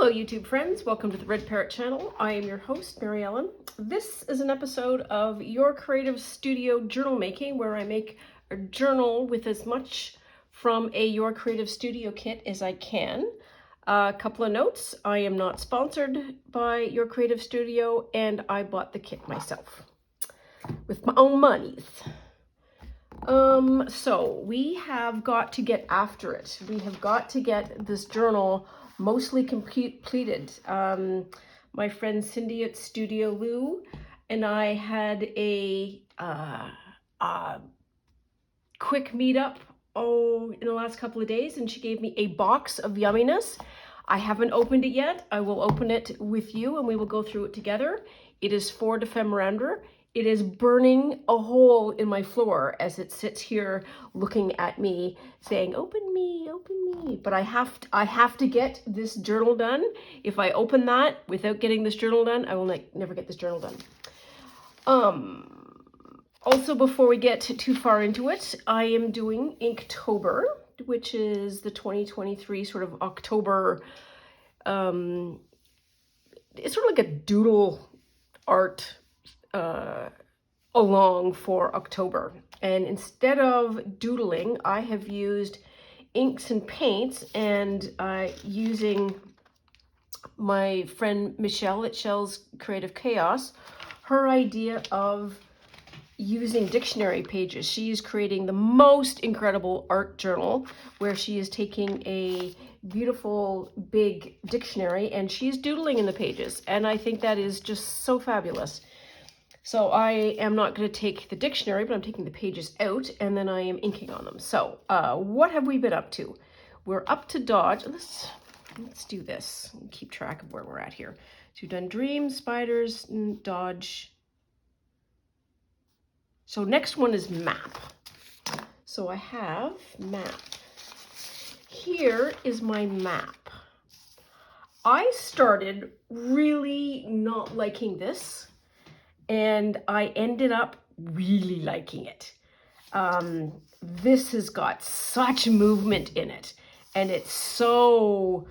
Hello YouTube friends, welcome to the Red Parrot channel. I am your host, Mary Ellen. This is an episode of Your Creative Studio Journal Making, where I make a journal with as much from a Your Creative Studio kit as I can. A couple of notes, I am not sponsored by Your Creative Studio and I bought the kit myself with my own monies. So we have got to get after it. We have got to get this journal mostly completed. My friend Cindy at Studio Lou and I had a quick meetup in the last couple of days, and she gave me a box of yumminess. I haven't opened it yet. I will open it with you and we will go through it together. It is for Defemerander. It is burning a hole in my floor as it sits here looking at me saying, open me, open me. But I have to get this journal done. If I open that without getting this journal done, I will never get this journal done. Also, before we get too far into it, I am doing Inktober, which is the 2023 sort of October. It's sort of like a doodle art along for October. And instead of doodling, I have used inks and paints, and using my friend Michelle at Shell's Creative Chaos, her idea of using dictionary pages. She's creating the most incredible art journal where she is taking a beautiful big dictionary and she's doodling in the pages. And I think that is just so fabulous. So I am not going to take the dictionary, but I'm taking the pages out and then I am inking on them. So what have we been up to? We're up to Dodge. Let's do this and keep track of where we're at here. So we've done Dreams, Spiders, and Dodge. So next one is Map. So I have Map. Here is my map. I started really not liking this, and I ended up really liking it. This has got such movement in it, and it's so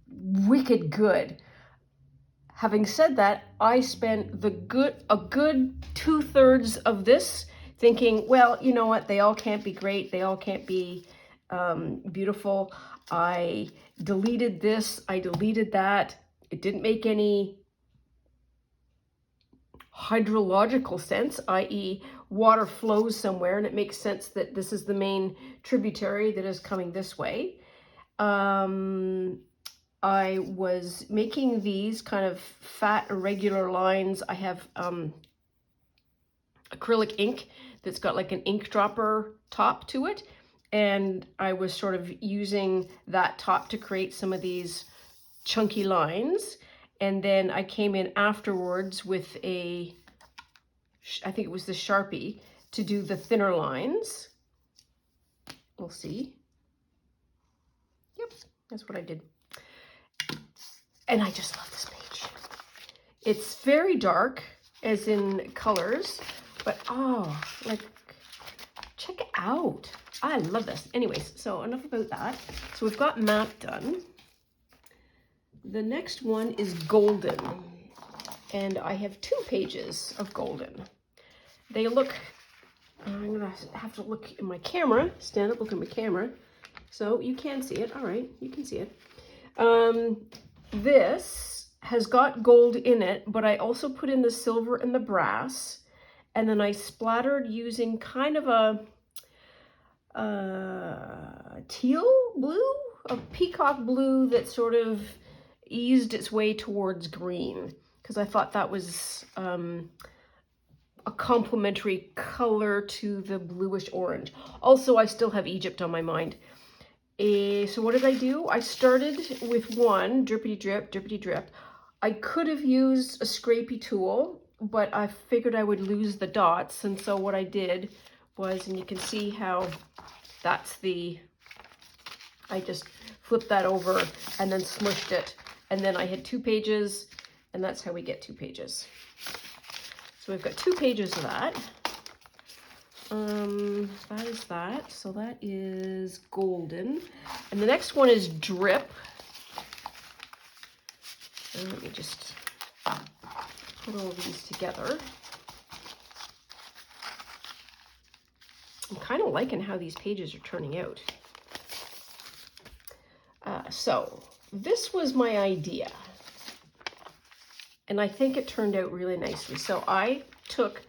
wicked good. Having said that, I spent a good 2/3 of this thinking, well, you know what, they all can't be great, they all can't be beautiful. I deleted this, I deleted that. It didn't make any hydrological sense, i.e. water flows somewhere and it makes sense that this is the main tributary that is coming this way. I was making these kind of fat irregular lines. I have acrylic ink that's got like an ink dropper top to it, and I was sort of using that top to create some of these chunky lines. And then I came in afterwards with I think it was the Sharpie, to do the thinner lines. We'll see. Yep, that's what I did. And I just love this page. It's very dark, as in colors, but check it out. I love this. Anyways, so enough about that. So we've got Map done. The next one is Golden, and I have 2 pages of Golden. They look, I'm gonna have to look in my camera, stand up, look at my camera, so you can see it. All right, you can see it. This has got gold in it, but I also put in the silver and the brass, and then I splattered using kind of a teal blue, a peacock blue that sort of eased its way towards green, because I thought that was a complementary color to the bluish orange. Also, I still have Egypt on my mind. So what did I do? I started with one, drippity drip, drippity drip. I could have used a scrapey tool, but I figured I would lose the dots. And so what I did was, and you can see how that's I just flipped that over and then smushed it. And then I had 2 pages, and that's how we get 2 pages. So we've got 2 pages of that. That is that. So that is Golden. And the next one is Drip. And let me just put all these together. I'm kind of liking how these pages are turning out. So this was my idea, and I think it turned out really nicely. So I took,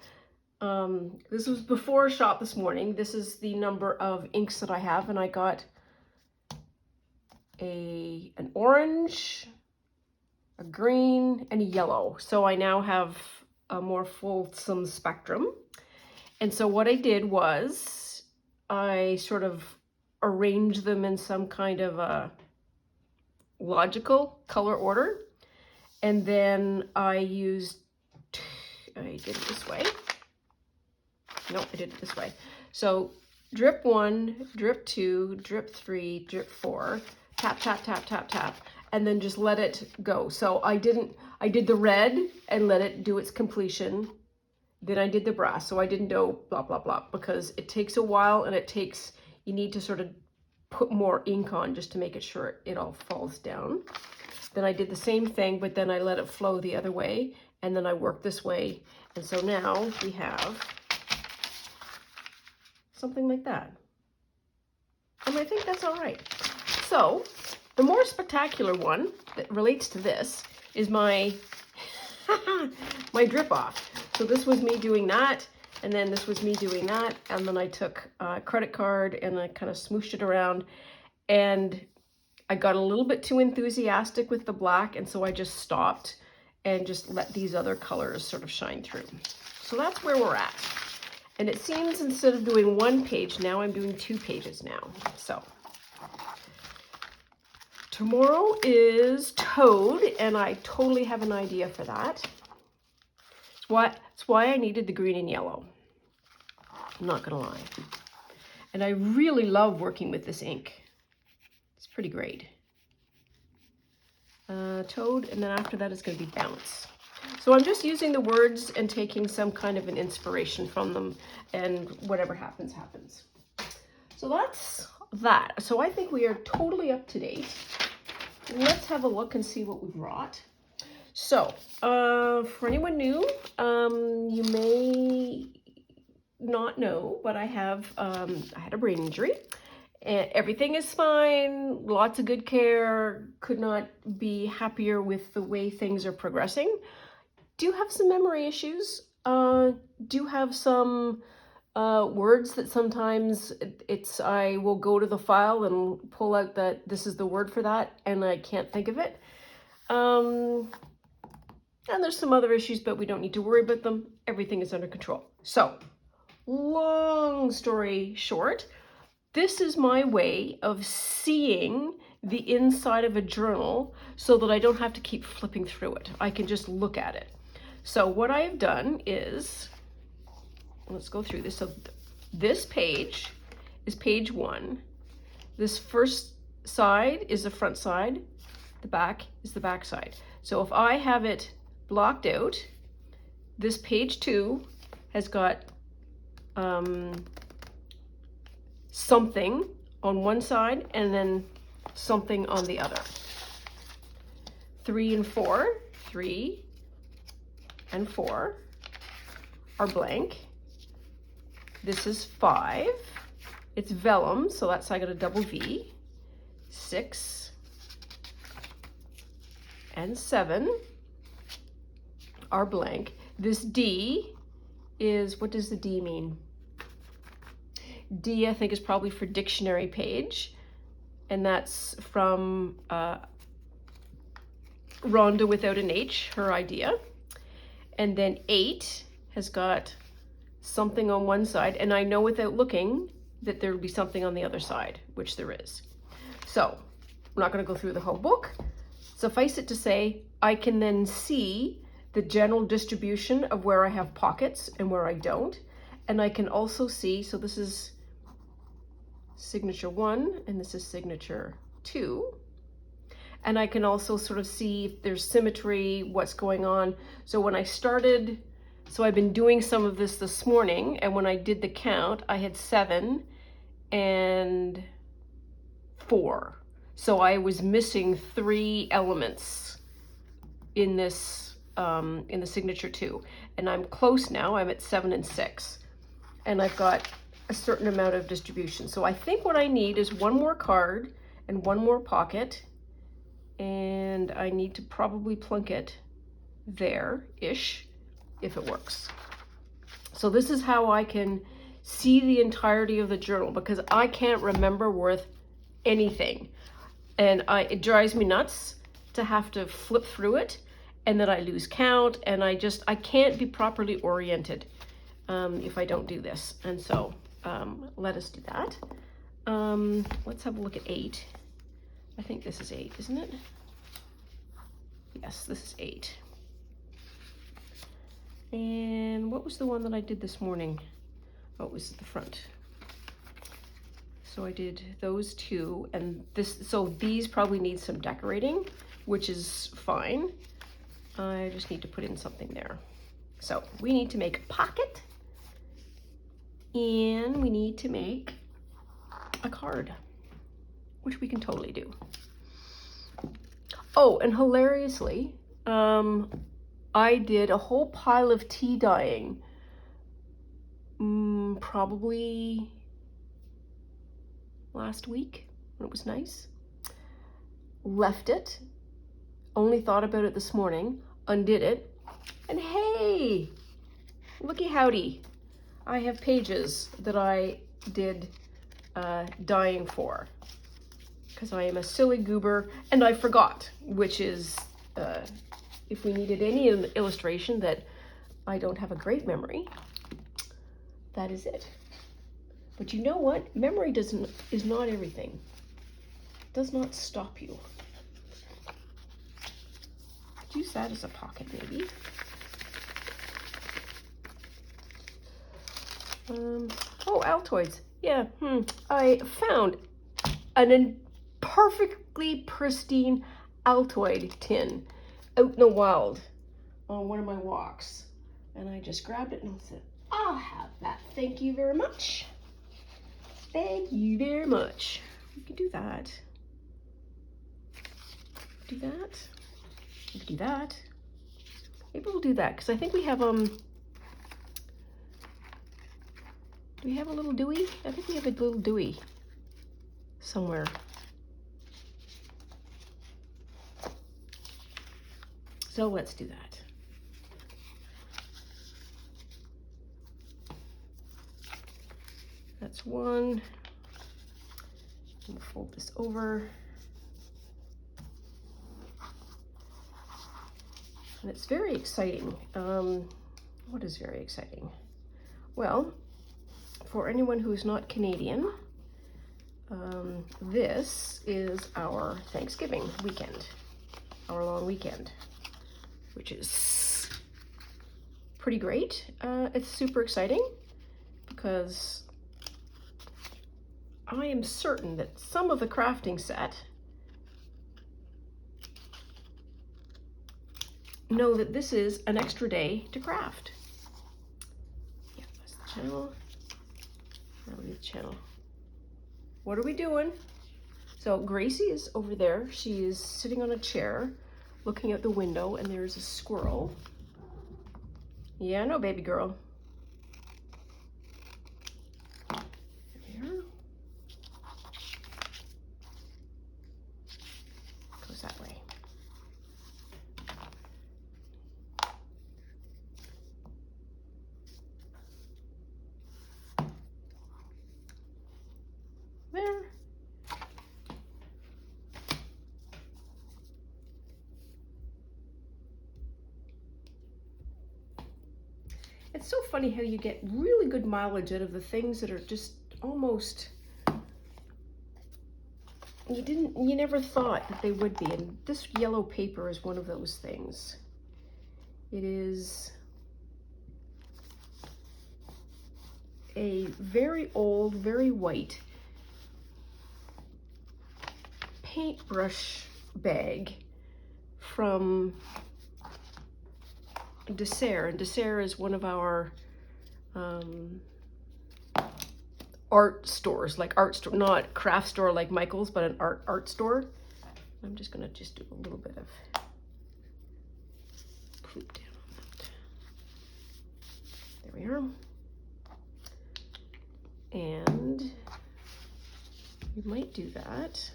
this was before shop this morning. This is the number of inks that I have, and I got an orange, a green, and a yellow. So I now have a more fulsome spectrum. And so what I did was I sort of arranged them in some kind of a logical color order. And then I did it this way. No, I did it this way. So drip 1, drip 2, drip 3, drip 4, tap, tap, tap, tap, tap, and then just let it go. So I did the red and let it do its completion. Then I did the brass. So I didn't do blah, blah, blah, because it takes a while, and you need to sort of put more ink on just to make it sure it all falls down. Then I did the same thing, but then I let it flow the other way, and then I worked this way. And so now we have something like that. And I think that's all right. So the more spectacular one that relates to this is my my drip off. So this was me doing that, and then this was me doing that, and then I took a credit card and I kind of smooshed it around, and I got a little bit too enthusiastic with the black, and so I just stopped and just let these other colors sort of shine through. So that's where we're at. And it seems instead of doing 1 page, now I'm doing 2 pages now. So tomorrow is Toad, and I totally have an idea for that. That's why I needed the green and yellow. I'm not gonna lie. And I really love working with this ink. It's pretty great. Toad, and then after that is going to be Bounce. So I'm just using the words and taking some kind of an inspiration from them, and whatever happens, happens. So that's that. So I think we are totally up to date. Let's have a look and see what we've wrought. So for anyone new, you may not know, but I had a brain injury. And everything is fine, lots of good care, could not be happier with the way things are progressing. Do have some memory issues, do have some words that sometimes I will go to the file and pull out that this is the word for that, and I can't think of it. And there's some other issues, but we don't need to worry about them. Everything is under control. So, long story short, this is my way of seeing the inside of a journal so that I don't have to keep flipping through it. I can just look at it. So what I have done is, let's go through this. So this page is page 1. This first side is the front side. The back is the back side. So if I have it blocked out, this page 2 has got something on one side and then something on the other. 3 and 4, 3 and 4 are blank. This is 5. It's vellum, so that's, I got a double V. 6 and 7 are blank. This D is, what does the D mean? D, I think, is probably for dictionary page, and that's from Rhonda without an H, her idea. And then 8 has got something on one side, and I know without looking that there will be something on the other side, which there is. So I'm not going to go through the whole book. Suffice it to say, I can then see the general distribution of where I have pockets and where I don't. And I can also see, so this is signature 1 and this is signature 2. And I can also sort of see if there's symmetry, what's going on. So when I started, so I've been doing some of this morning, and when I did the count, I had 7 and 4. So I was missing 3 elements in this, in the signature too. And I'm close now, I'm at 7 and 6. And I've got a certain amount of distribution. So I think what I need is one more card and one more pocket. And I need to probably plunk it there-ish, if it works. So this is how I can see the entirety of the journal, because I can't remember worth anything. And it drives me nuts to have to flip through it, and then I lose count, and I can't be properly oriented if I don't do this. And so let us do that. Let's have a look at 8. I think this is 8, isn't it? Yes, this is 8. And what was the one that I did this morning? Oh, it was the front. So I did those 2, and this, so these probably need some decorating, which is fine. I just need to put in something there. So we need to make a pocket, and we need to make a card, which we can totally do. Oh, and hilariously, I did a whole pile of tea dyeing, probably last week when it was nice. Left it, only thought about it this morning, undid it, and hey, looky howdy, I have pages that I did dyeing for, because I am a silly goober and I forgot, which is, if we needed any illustration that I don't have a great memory, that is it. But you know what? Memory is not everything. It does not stop you. I'd use that as a pocket, maybe. Oh, Altoids. Yeah, I found an perfectly pristine Altoid tin out in the wild on one of my walks. And I just grabbed it and I said, I'll have that. Thank you very much. Thank you very much. We could do that. Do that. We could do that. Maybe we'll do that, because I think we have, do we have a little Dewey? I think we have a little Dewey somewhere. So let's do that. That's one. We'll fold this over. And it's very exciting. What is very exciting? Well, for anyone who is not Canadian, this is our Thanksgiving weekend, our long weekend, which is pretty great. It's super exciting because I am certain that some of the crafting set know that this is an extra day to craft. Yeah, that's the channel. Now we need the channel. What are we doing? So Gracie is over there. She is sitting on a chair looking out the window, and there's a squirrel. Yeah, no, baby girl. There. Goes that way. There. It's so funny how you get really good mileage out of the things that are just almost, you never thought that they would be. And this yellow paper is one of those things. It is a very old, very white paintbrush bag from Dessert, and Dessert is one of our art stores, like art store, not craft store like Michael's, but an art store. I'm just gonna do a little bit of loop down on that. There we are. And you might do that.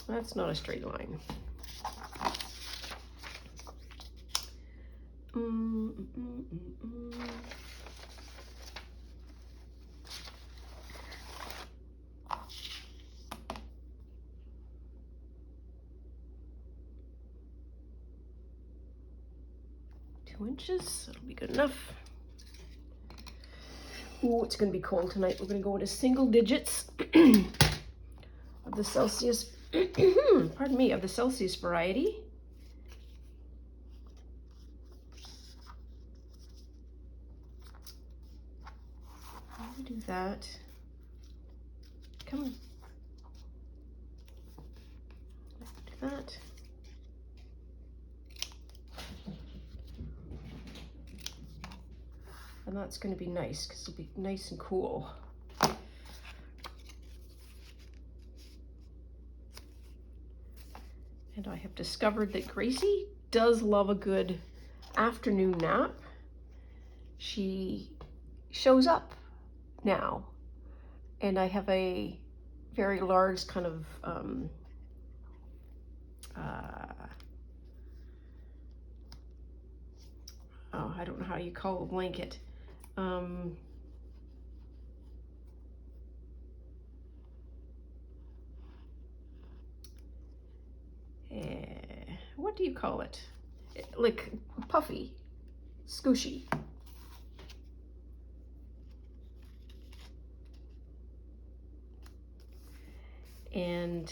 That's not a straight line. Inches, that'll be good enough. Ooh, it's going to be cold tonight. We're going to go into single digits of the Celsius, pardon me, of the Celsius variety. I'll do that. Come on. Do that. And that's going to be nice because it'll be nice and cool. And I have discovered that Gracie does love a good afternoon nap. She shows up now. And I have a very large kind of I don't know how you call a blanket. What do you call it? Like puffy, squishy. And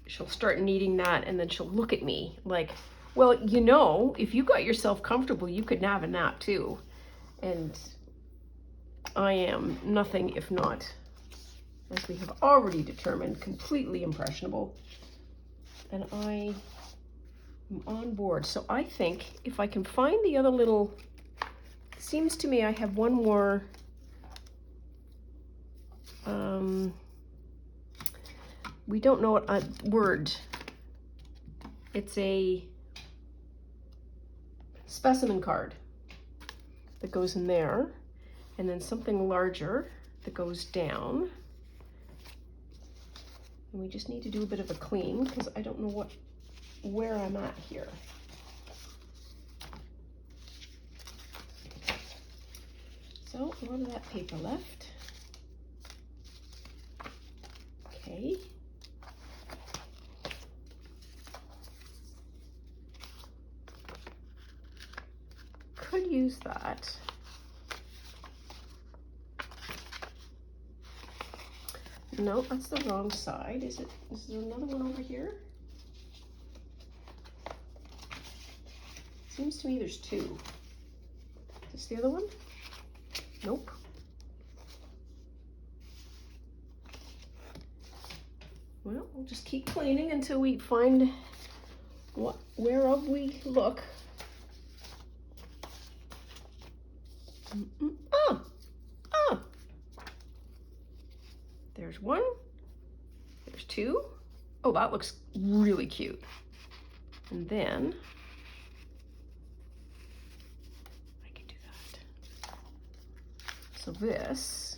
she'll start needing that, and then she'll look at me like, well, you know, if you got yourself comfortable, you could have a nap too. And I am nothing if not, as we have already determined, completely impressionable. And I am on board. So I think if I can find the other little, seems to me I have one more, we don't know what word. It's a specimen card that goes in there, and then something larger that goes down. And we just need to do a bit of a clean because I don't know where I'm at here. So a lot of that paper left. Okay. Could use that. No, that's the wrong side. Is there another one over here? Seems to me there's two. Is this the other one? Nope. Well, we'll just keep cleaning until we find whereof we look. There's one, there's two. Oh, that looks really cute. And then I can do that. So this,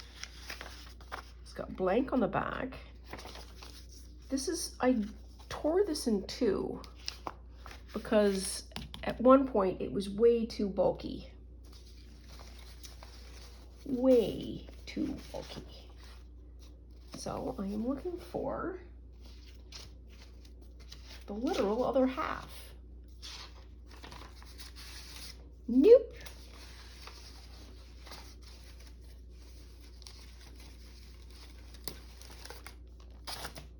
it's got blank on the back. This is, I tore this in two because at one point it was way too bulky. Way too bulky. So I am looking for the literal other half. Nope.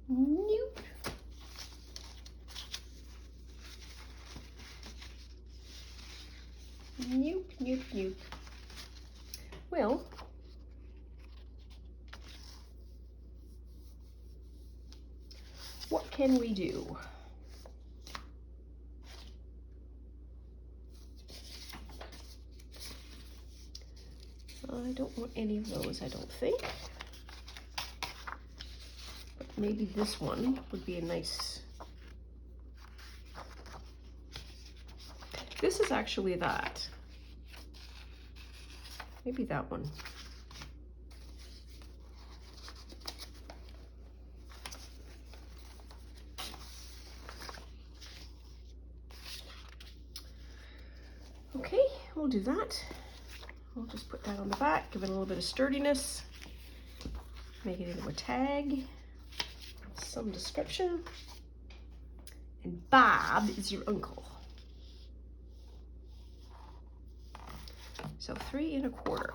Nope. Nope, nope, nope. Well, what can we do? I don't want any of those, I don't think. maybe this one would be a nice, this is actually that. Maybe that one. Okay, we'll do that. We'll just put that on the back, give it a little bit of sturdiness, make it into a tag, some description. And Bob is your uncle. So 3 1/4.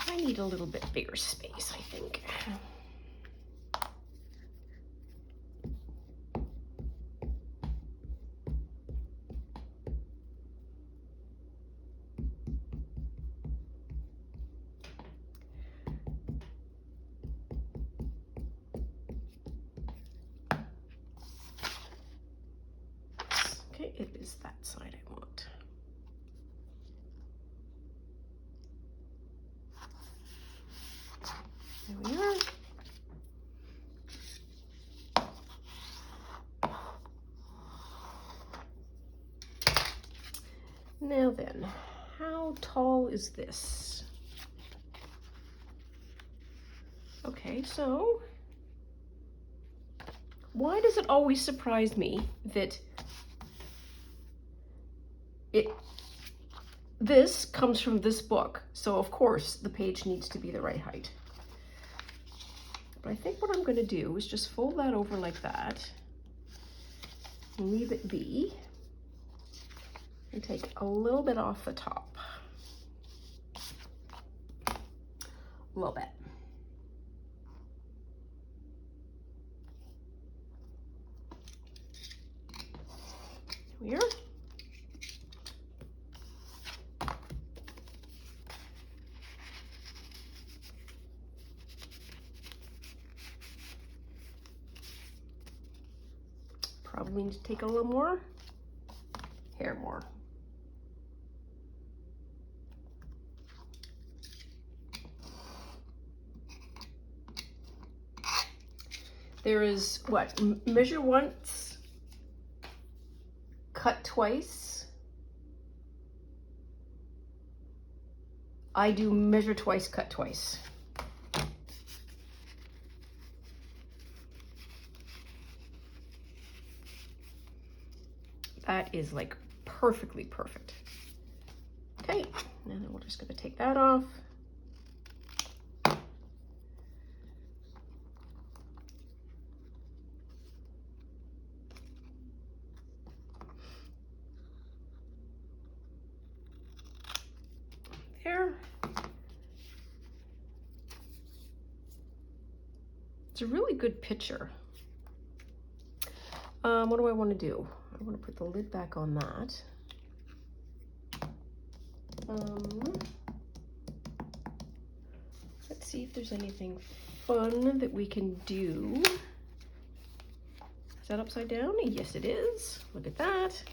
I need a little bit bigger space, I think. Okay, it is that side I want. There we are. Now then, how tall is this? Okay, so why does it always surprise me that this comes from this book? So of course the page needs to be the right height. But I think what I'm going to do is just fold that over like that, and leave it be, and take a little bit off the top. A little bit. Here. Probably need to take a little more hair more. There is what? Measure once, cut twice. I do measure twice, cut twice. That is like perfectly perfect. Okay, and then we're just going to take that off. There. It's a really good picture. What do I want to do? I want to put the lid back on that. Let's see if there's anything fun that we can do. Is that upside down? Yes, it is. Look at that.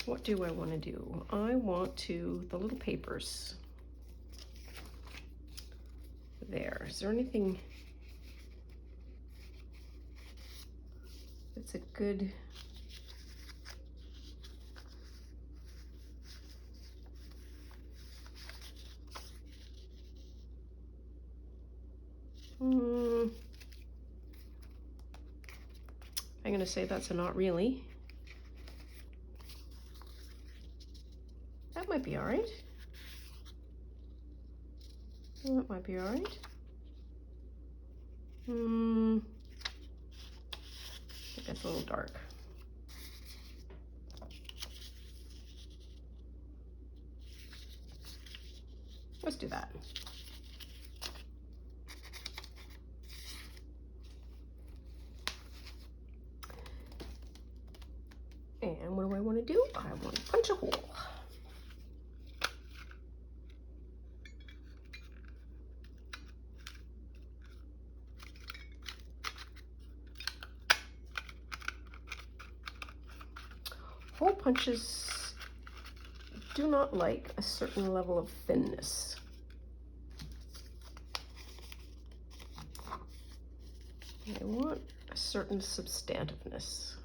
What do I want to do? I want to, the little papers. There. Is there anything that's a good... I'm going to say that's a not really. That might be all right. That might be all right. I think that's a little dark. Let's do that. And what do I want to do? I want to punch a hole. Hole punches do not like a certain level of thinness. I want a certain substantiveness.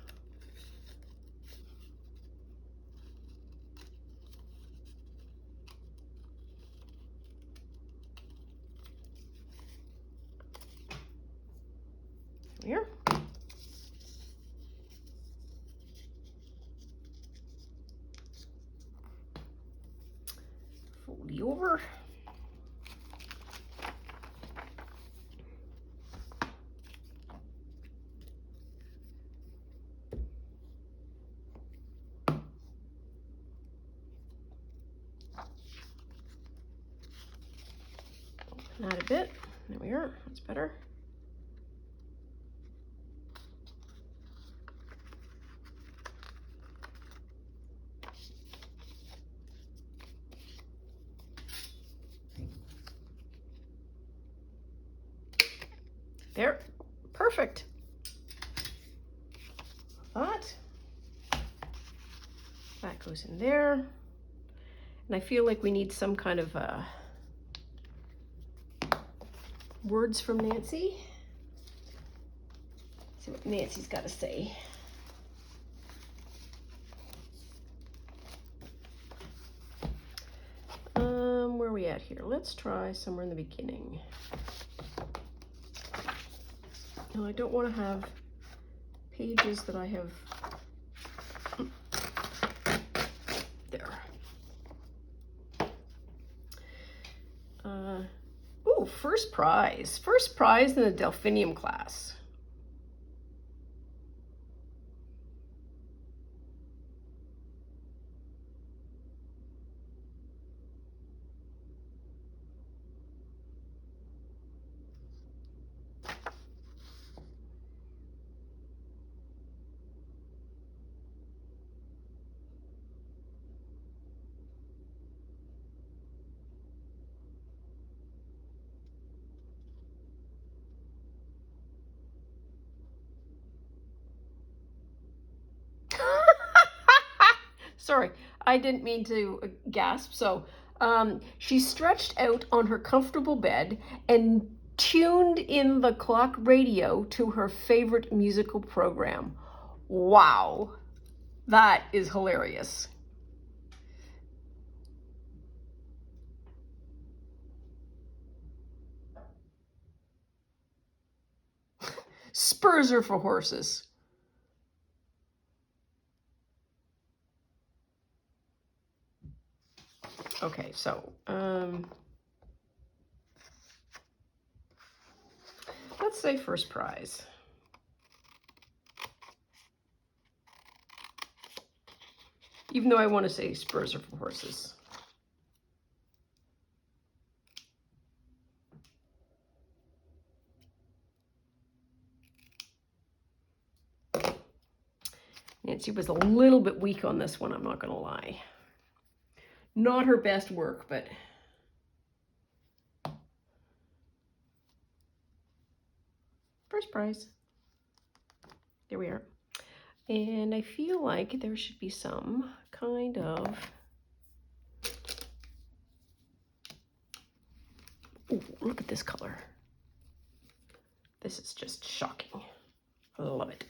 Here. Fold you over. Open that a bit. There we are. That's better. There, perfect. That goes in there. And I feel like we need some kind of words from Nancy. Let's see what Nancy's got to say. Where are we at here? Let's try somewhere in the beginning. No, I don't want to have pages that I have. There. Ooh, first prize. First prize in the Delphinium class. Sorry, I didn't mean to gasp. So she stretched out on her comfortable bed and tuned in the clock radio to her favorite musical program. Wow, that is hilarious. Spurs are for horses. Okay, so let's say first prize. Even though I want to say spurs are for horses. Nancy was a little bit weak on this one, I'm not going to lie. Not her best work, but first prize. There we are. And I feel like there should be some kind of, ooh, look at this color. This is just shocking. I love it.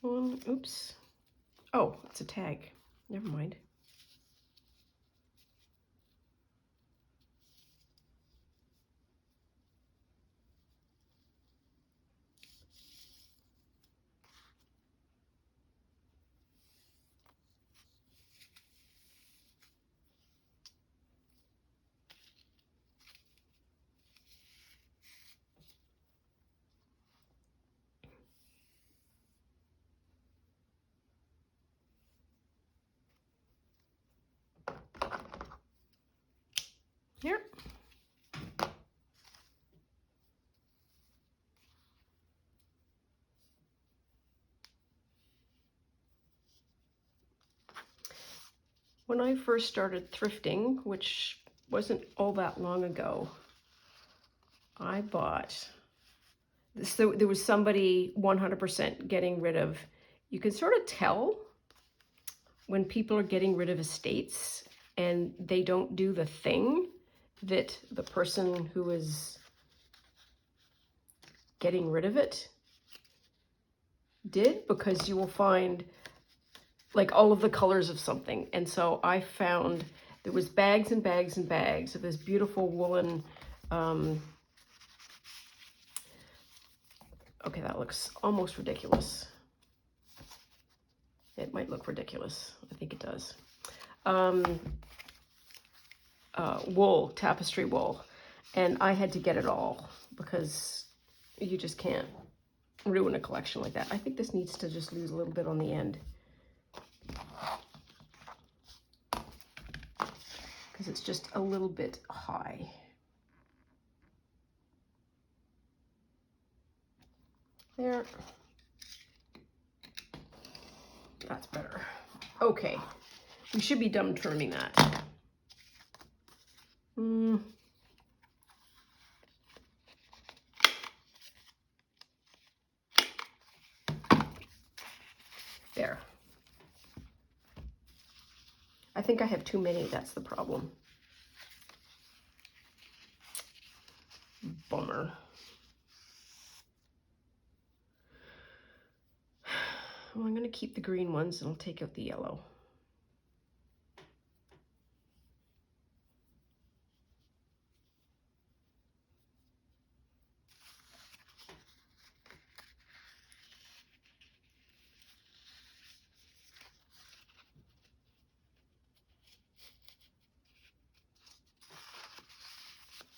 Oops. Oh, it's a tag. Never mind. Here. When I first started thrifting, which wasn't all that long ago, I bought this. There was somebody 100% getting rid of, you can sort of tell when people are getting rid of estates and they don't do the thing that the person who is getting rid of it did, because you will find like all of the colors of something. And so I found there was bags and bags and bags of this beautiful woolen, okay, that looks almost ridiculous. It might look ridiculous. I think it does. Wool, tapestry wool. And I had to get it all because you just can't ruin a collection like that. I think this needs to just lose a little bit on the end, because it's just a little bit high. There. That's better. Okay. We should be done trimming that. There. I think I have too many. That's the problem. Bummer. Well, I'm going to keep the green ones and I'll take out the yellow.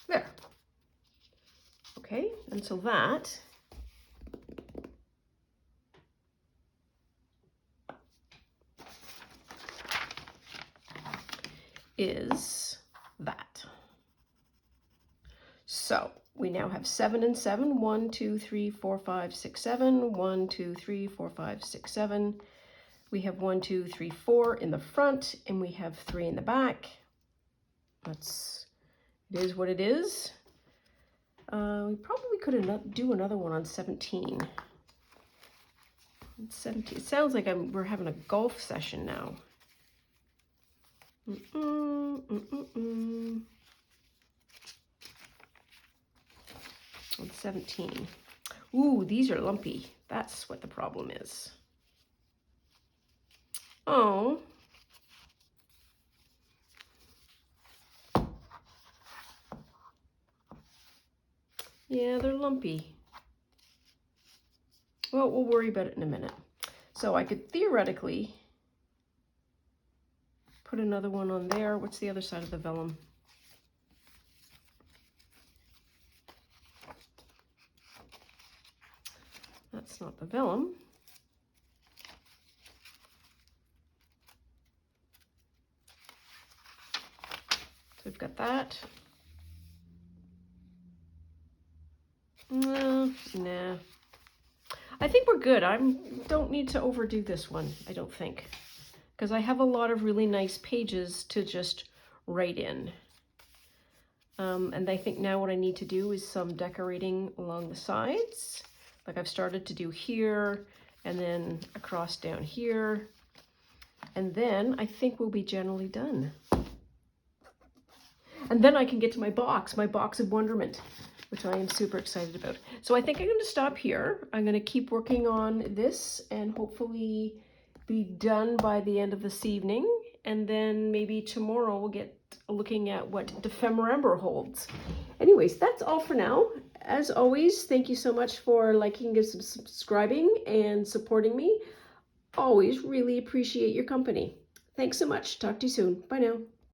There. Okay, and so that is that. So we now have 7 and 7. 1, 2, 3, 4, 5, 6, 7. 1, 2, 3, 4, 5, 6, 7. We have 1, 2, 3, 4 in the front, and we have 3 in the back. It is what it is. We probably could do another one on 17. 17. It sounds like we're having a golf session now. On 17. Ooh, these are lumpy. That's what the problem is. Oh. Yeah, they're lumpy. Well, we'll worry about it in a minute. So I could theoretically put another one on there. What's the other side of the vellum? That's not the vellum. So we've got that. Nah. I think we're good. Don't need to overdo this one, I don't think, because I have a lot of really nice pages to just write in. And I think now what I need to do is some decorating along the sides, like I've started to do here, and then across down here. And then I think we'll be generally done. And then I can get to my box of wonderment, which I am super excited about. So I think I'm going to stop here. I'm going to keep working on this and hopefully be done by the end of this evening. And then maybe tomorrow we'll get looking at what Defemember holds. Anyways, that's all for now. As always, thank you so much for liking and subscribing and supporting me. Always really appreciate your company. Thanks so much. Talk to you soon. Bye now.